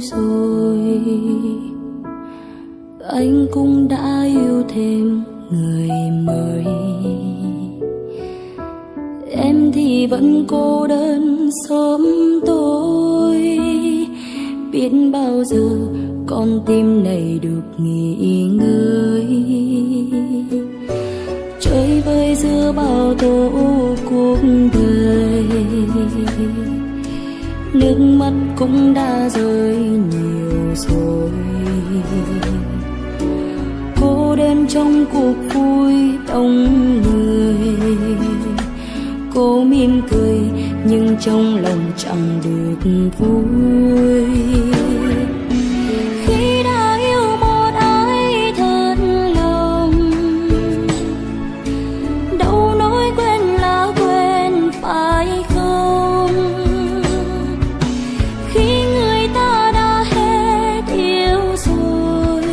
rồi, anh cũng đã yêu thêm người mới. Em thì vẫn cô đơn sớm tối, biết bao giờ con tim này được nghỉ ngơi. Chơi vơi giữa bao tố cuộc đời, nước mắt cũng đã rơi nhiều rồi. Cô đơn trong cuộc vui đông người, cô mỉm cười nhưng trong lòng chẳng được vui. Khi đã yêu một ai thật lòng, đâu nói quên là quên phải không? Khi người ta đã hết yêu rồi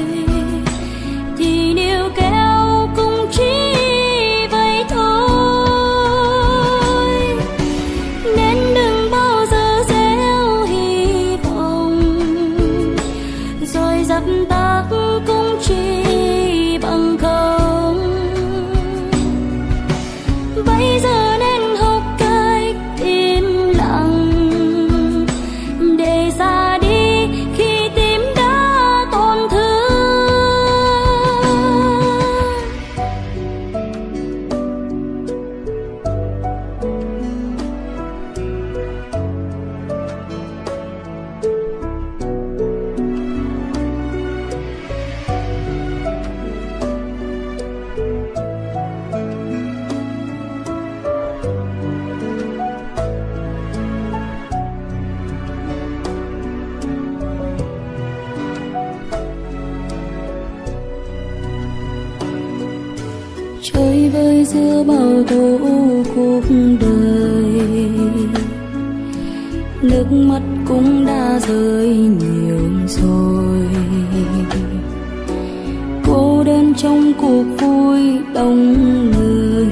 thì níu kéo cũng chỉ vậy thôi. Nên đừng bao giờ gieo hy vọng, rồi dập tắt cũng chỉ bằng không. Bây giờ nên học cách im lặng để ra đi khi tim đã tổn thương. Chơi vơi giữa bao tố cuộc đời, nước mắt cũng đã rơi nhiều rồi. Cô đơn trong cuộc vui đông người,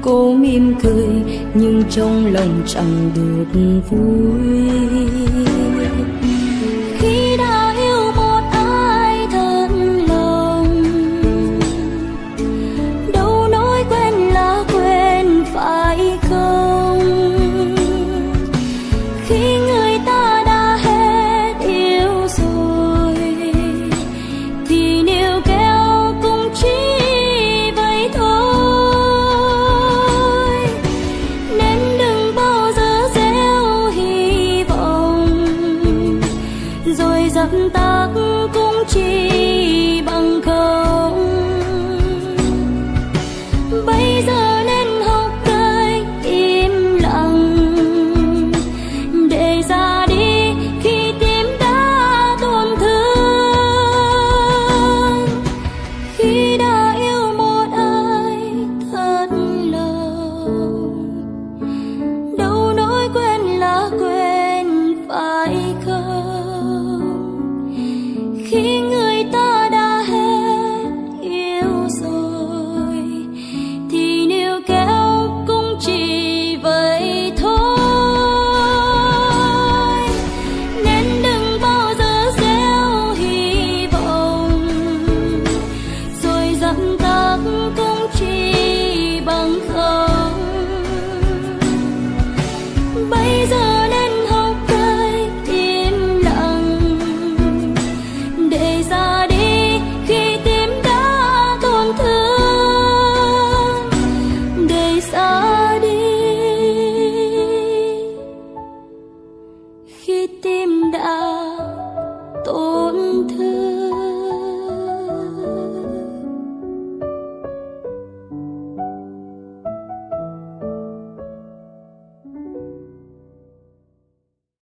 cô mỉm cười nhưng trong lòng chẳng được vui. Khi đã yêu một ai thật lòng, đâu nói quên là quên phải không? Khi người ta đã hết yêu rồi thì níu kéo cũng chỉ vậy thôi. Nên đừng bao giờ gieo hy vọng, rồi dập tắt cũng chỉ